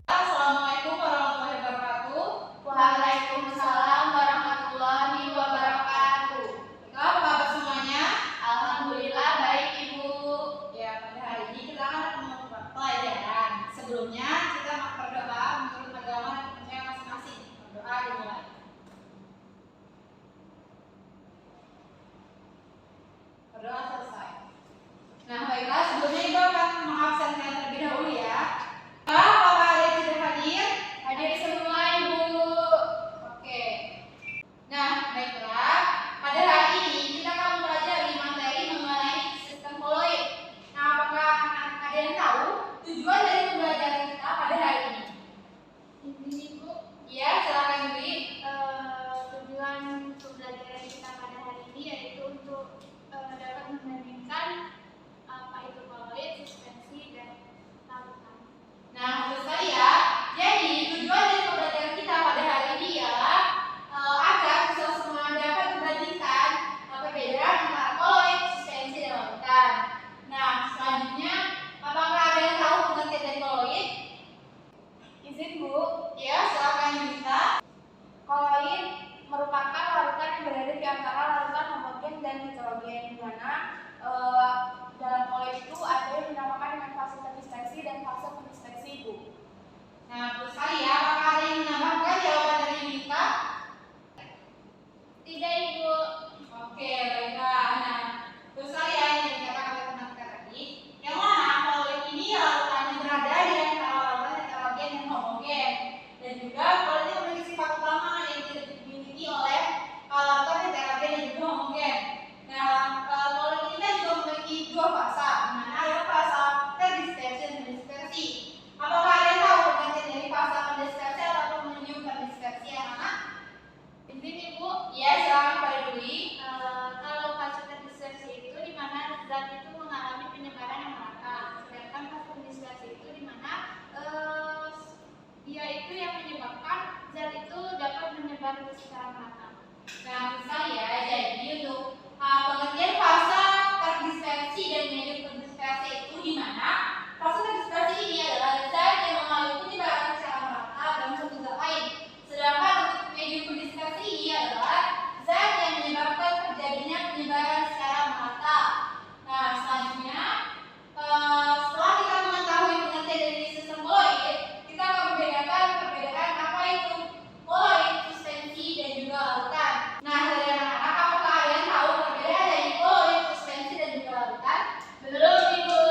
Assalamualaikum warahmatullahi wabarakatuh. Waalaikumsalam warahmatullahi wabarakatuh. Apa kabar semuanya? Alhamdulillah baik Ibu. Ya, pada hari ini kita akan melakukan pelajaran. Sebelumnya kita berdoa menurut agama dan kepercayaan masing-masing. Berdoa dimulai. Berdoa selesai. Nah, baiklah, sebelumnya Ibu akan mengabsenkan terlebih dahulu ya. Apakah ada yang tidak hadir? Hadir semua Ibu. Oke. Nah, baiklah. Pada hari ini kita akan mempelajari materi mengenai sistem koloid. Nah, apakah ada yang tahu tujuan dari pembelajaran kita pada hari ini? Ini Bu, Iya, silakan Dwi. tujuan pembelajaran kita pada hari ini yaitu untuk dapat membandingkan apa itu koloid, suspensi, dan larutan. Nah, menurut saya, jadi tujuan dari pembelajaran kita pada hari ini ialah agar kita semua dapat membandingkan perbedaan antara koloid, suspensi, dan larutan. Nah, selanjutnya, apakah ada yang tahu pengertian dari koloid? Izin Bu, Ya, silakan Yunita. koloid merupakan larutan yang berada di antara larutan homogen dan heterogen, di mana dalam koloid itu ada yang dinamakan dengan fase terdispersi dan fase pendispersi Bu. Nah, menurut saya, apakah ada yang menambahkan jawaban dari Yunita? Tidak Ibu. Oke, baiklah. Nah, terus saya yang dikatakan oleh teman kita tadi, yang mana koloid ini larutan yang berada di antara larutan heterogen dan homogen, dan juga koloid ini memiliki sifat utama yang tidak dimiliki oleh larutan heterogen dan juga homogen. Nah, koloid ini kan juga memiliki dua fasa, di mana ada fasa terdispersi dan pendispersi. Apakah ada yang tahu pengertian dari fasa pendispersi atau menyebut pendispersi yang mana? Izin Ibu, Ya, silakan Pak Dwi. kalau fase terdispersi itu di mana zat itu mengalami penyebaran yang merata, sedangkan fase pendispersi itu di mana dia itu yang menyebabkan zat itu dapat menyebar secara merata. Nah, menurut saya jadi untuk pengertian fase terdispersi dan medium terdispersi itu di mana fase terdispersi ini adalah zat yang mengalami penyebaran secara merata dalam satu zat lain. Sedangkan untuk medium terdispersi ini adalah zat yang menyebabkan terjadinya penyebaran secara merata. Nah, selanjutnya setelah kita mengetahui pengertian dari sistem koloid, kita akan membedakan perbedaan apa itu koloid, suspensi, dan juga larutan. Nah, dari anak-anak, apakah ada yang tahu perbedaan dari koloid, suspensi, dan juga larutan? Belum, Ibu.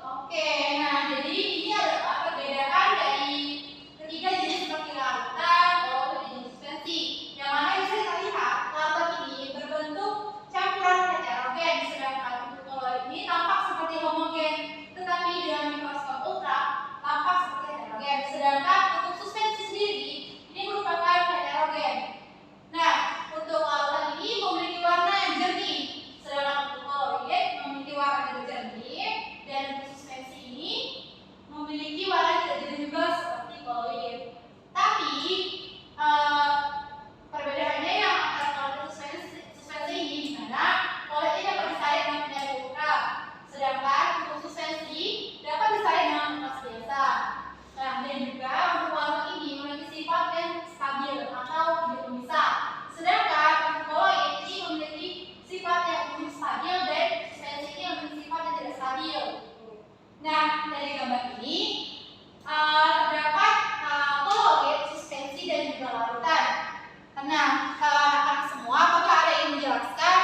Oke, nah jadi ini adalah perbedaan dari ketiga jenis seperti larutan, koloid, dan juga suspensi. Yang mana bisa kita lihat larutan ini berbentuk campuran heterogen, sedangkan untuk koloid ini tampak seperti homogen, tetapi dengan mikroskop ultra tampak seperti heterogen. Sedangkan untuk suspensi sendiri ini merupakan heterogen. Nah, untuk larutan ini memiliki warna yang jernih, sedangkan untuk koloid memiliki warna yang jernih, dan untuk suspensi ini memiliki warna yang tidak jernih juga seperti koloid. Tapi perbedaannya yang antara koloid dan suspensi ini di mana koloid ini dapat disalin dengan penyakit ultra, sedangkan untuk suspensi dapat disalin dengan kertas biasa. Nah, dan juga untuk warna ini memiliki sifat yang stabil atau tidak memisah. Sedangkan untuk koloid ini memiliki sifat yang belum stabil dan suspensi ini memiliki sifat yang tidak stabil. Nah, dari gambar ini terdapat koloid, suspensi, dan juga larutan. Nah, anak-anak semua, apakah ada yang menjelaskan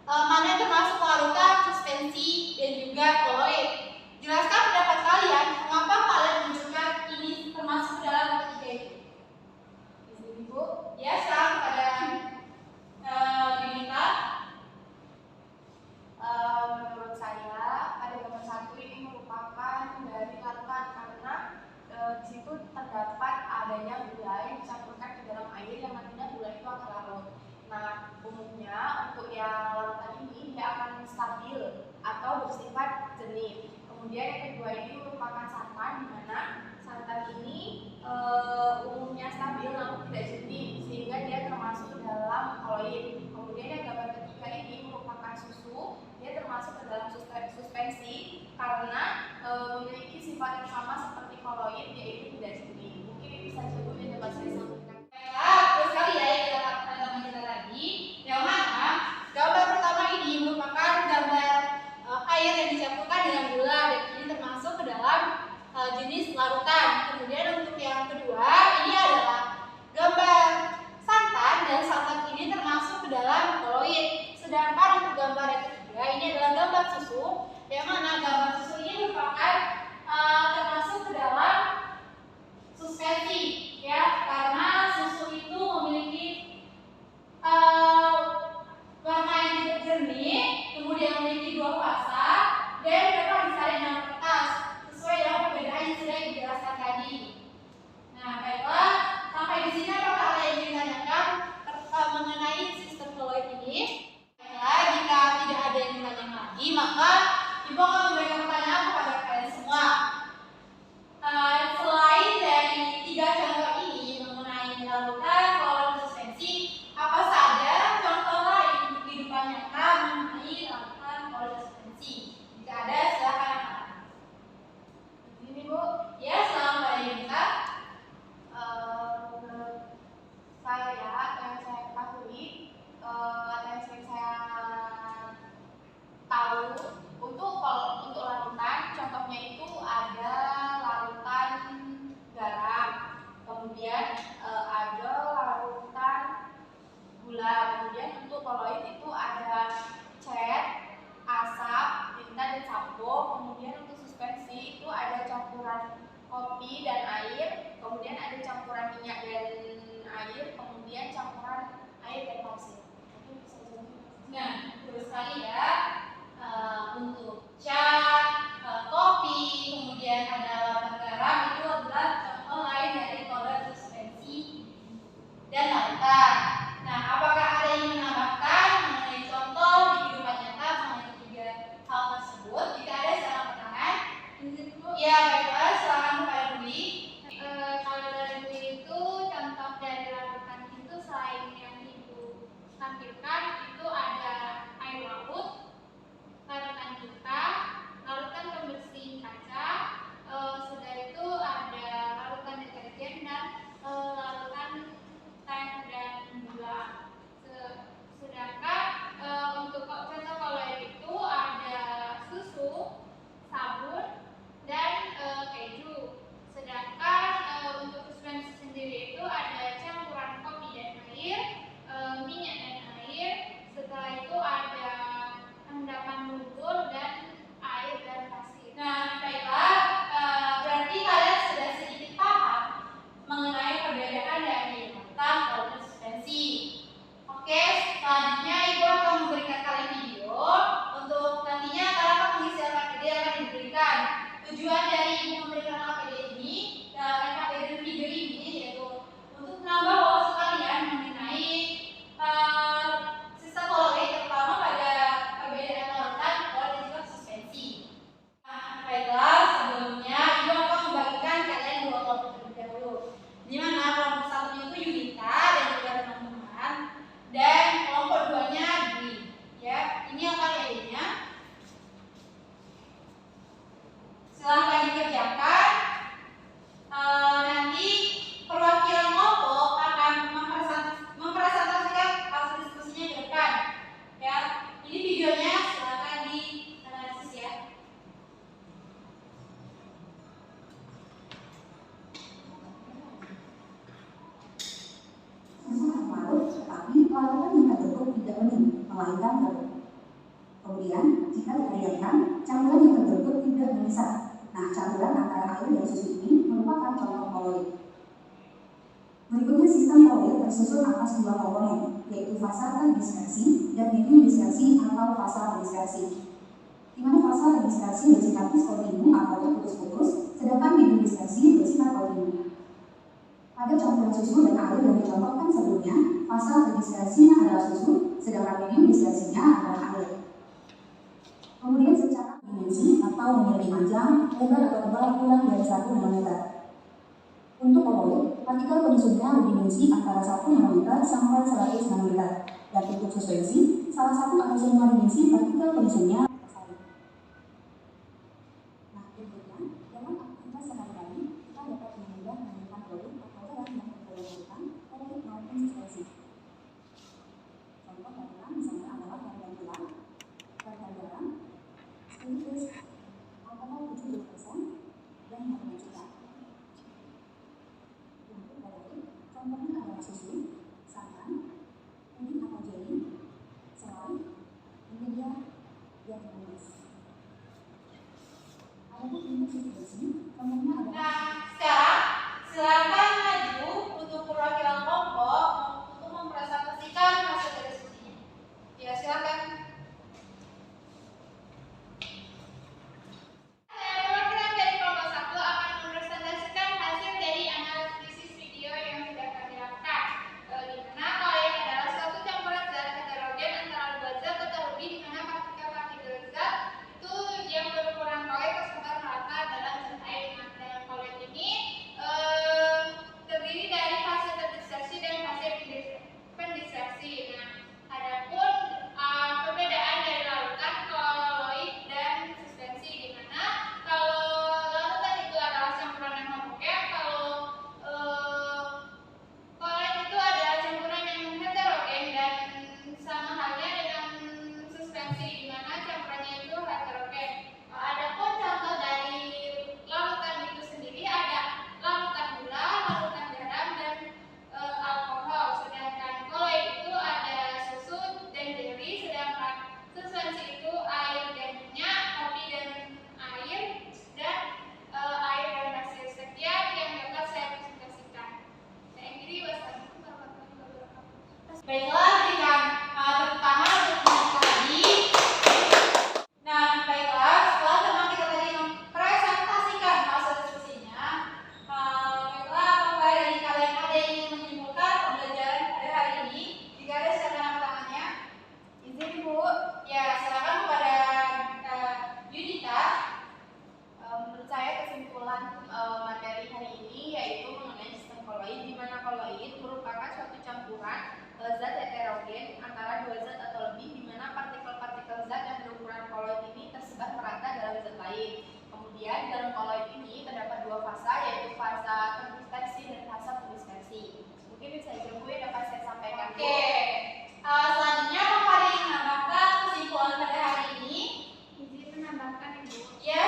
mana yang termasuk larutan, suspensi, dan juga koloid? Jelaskan pendapat kalian, mengapa kalian menunjukkan ini termasuk dalam ketiga itu? Izin Ibu, Ya, sekarang kepada Yunita. menurut saya pada gambar satu ini merupakan dari larutan karena di situ terdapat adanya gula yang dicampurkan ke dalam air yang nantinya gula itu akan larut. Nah, umumnya untuk yang larutan ini dia akan stabil atau bersifat Kemudian yang kedua ini merupakan santan, di mana santan ini umumnya stabil namun tidak jernih sehingga dia termasuk dalam koloid. Kemudian yang gambar ketiga ini merupakan susu, dia termasuk ke dalam suspensi karena memiliki sifat yang sama seperti koloid, yaitu tidak jernih. Mungkin itu saja Bu yang dapat saya sampaikan. Baiklah, terus sekali ya yang teman kita tadi, yang mana gambar pertama ini merupakan gambar air yang dicampurkan dengan gula dan ini termasuk ke dalam jenis larutan. Kemudian untuk yang kedua ini adalah gambar santan dan santan ini termasuk ke dalam koloid. Sedangkan untuk gambar yang ketiga ini adalah gambar susu, yang mana gambar susu ini merupakan termasuk ke dalam suspensi, ya, karena susu itu memiliki warna yang tidak jernih, kemudian memiliki dua fasa dan dapat disalin dengan kertas sesuai dengan perbedaan yang sudah dijelaskan tadi. Nah, baiklah, sampai di sini apakah ada yang ingin ditanyakan mengenai sistem koloid ini? Baiklah, jika tidak ada yang ditanyakan lagi, maka Ibu akan memberikan pertanyaan kepada kalian semua. Selain dari tiga contoh ini mengenai larutan, koloid, suspensi, apa saja contoh lain untuk kehidupan nyata mengenai larutan, koloid, suspensi? Jika ada, silakan angkat. Ini Bu, Ya, selamat pada Yunita. saya atau yang saya ketahui atau yang sering saya tahu untuk larutan, contohnya itu ada larutan garam, kemudian ada larutan gula, kemudian untuk koloid itu ada cat, asap, tinta dan sampo, kemudian untuk suspensi itu ada campuran kopi dan air, kemudian ada campuran minyak dan air, kemudian campuran air dan pasir. Nah, terus sekali ya, untuk cat, kopi, kemudian ada larutan garam, itu adalah contoh lain dari koloid, suspensi, dan larutan. Nah, apakah ada yang menambahkan mengenai contoh di kehidupan nyata mengenai tiga hal tersebut? Jika ada, silakan bertanya. Ya, baiklah, silakan kepada Dwi. Kalau dari Bu itu contoh dari larutan itu selain yang Ibu tampilkan itu ada air laut, larutan cuka, larutan pembersih kaca, sudah itu ada larutan deterjen dan larutan teh dan gula. Sedangkan untuk contoh koloid itu ada susu, sabun, dan keju. Sedangkan untuk suspensi sendiri itu ada campuran kopi dan air, minyak dan air. Setelah itu ada endapan lumpur dan air dan pasir. Nah, baiklah, berarti kalian sudah sedikit paham mengenai perbedaan dari larutan, koloid, dan suspensi. Oke, selanjutnya Ibu akan memberikan kalian video untuk nantinya kalian akan mengisi LKPD yang akan diberikan. Tujuan dari Ibu memberikan LKPD ini dan LKPD video ini yaitu untuk menambah wawasan kalian mengenai sistem koloid, terutama pada perbedaan larutan, koloid, dan juga suspensi. Nah, baiklah, sebelumnya Ibu akan membagikan kalian dua kelompok terlebih dahulu, di mana kelompok satunya itu Yunita dan juga teman-teman, dan kelompok duanya Dwi. Ya, ini LKPD-nya. Silahkan dikerjakan. Nanti perwakilan kelompok akan mempresentasikan hasil diskusinya ke depan. Ya, ini videonya silahkan dianalisis ya. Sangat larut, tetapi larutan yang terbentuk tidak bening, melainkan terbentuk. Kemudian, jika dikaitkan, campuran yang terbentuk tidak memisah. Nah, campuran antara air dan susu ini merupakan contoh koloid. Berikutnya sistem koloid tersusun atas dua komponen, yaitu fasa terdispersi dan medium dispersi atau fasa terdispersi. Di mana fasa terdispersi bersifat diskontinu atau terputus-putus, sedangkan medium dispersi bersifat kontinu. Pada campuran susu dan air yang dicontohkan sebelumnya, fasa terdispersinya adalah susu, sedangkan medium dispersinya adalah air. Kemudian secara dimensi atau memiliki panjang, lebar atau tebal kurang dari 1 nanometer. Untuk koloid, partikel penyusunnya berdimensi antara 1 nanometer sampai 100 nanometer. Dan untuk suspensi, salah satu atau semua dimensi partikel penyusunnya sama. Nah, berikutnya, dalam aktivitas sehari-hari, kita dapat dengan mudah menemukan koloid atau barang yang berkelanjutan, koloid maupun suspensi. Contoh barang misalnya adalah barang gelang, barang garam, spiritus, alkohol 70%, dan narkotika. Untuk koloid, contohnya adalah susu, santan, puding atau jeli, selai, media, dan manis. Adapun untuk suspensi, contohnya adalah Nah, sekarang silakan maju untuk perwakilan kelompok untuk mempresentasikan hasil diskusinya. Ya, silakan. Perwakilan dari kelompok 1 akan mempresentasikan hasil dari analisis video yang sudah kami lakukan. Di mana koloid adalah suatu campuran zat heterogen antara dua zat atau lebih, di mana partikel-partikel zat itu yang berukuran koloid tersebar merata dalam zat air. Nah, dalam koloid ini terdiri dari fase terdispersi dan fase pendispersi. Nah, adapun perbedaan dari larutan koloid dan suspensi, di mana kalau larutan itu adalah campuran yang homogen, kalau koloid itu adalah campuran yang heterogen, dan sama halnya dengan suspensi, di mana campurannya itu heterogen. Adapun contoh dari larutan itu sendiri ada larutan gula, larutan garam, dan alkohol. Sedangkan koloid itu ada susu dan jeli, sedangkan suspensi itu air dan minyak, kopi dan air, dan air dan pasir. Sekian yang dapat saya presentasikan. Saya akhiri, wassalamualaikum warahmatullahi wabarakatuh. Baiklah, berikan tepuk tangan untuk teman tadi. Nah, baiklah, setelah teman kita tadi mempresentasikan hasil diskusinya, baiklah, apakah dari kalian ada yang ingin menyimpulkan pembelajaran pada hari ini? Jika ada, silakan angkat tangannya. Izin Bu, Ya, silakan kepada Yunita. menurut saya kesimpulan materi hari ini yaitu mengenai sistem koloid, di mana koloid merupakan suatu campuran zat heterogen antara dua zat atau lebih, di mana partikel-partikel zat yang berukuran koloid ini tersebar merata dalam zat lain. Kemudian dalam koloid ini terdapat dua fasa, yaitu fasa terdispersi dan fasa pendispersi. Mungkin itu saja Bu yang dapat saya sampaikan. Bu. Oke, selanjutnya apakah ada yang menambahkan kesimpulan pada hari ini? Izin menambahkan, Ibu. Ya,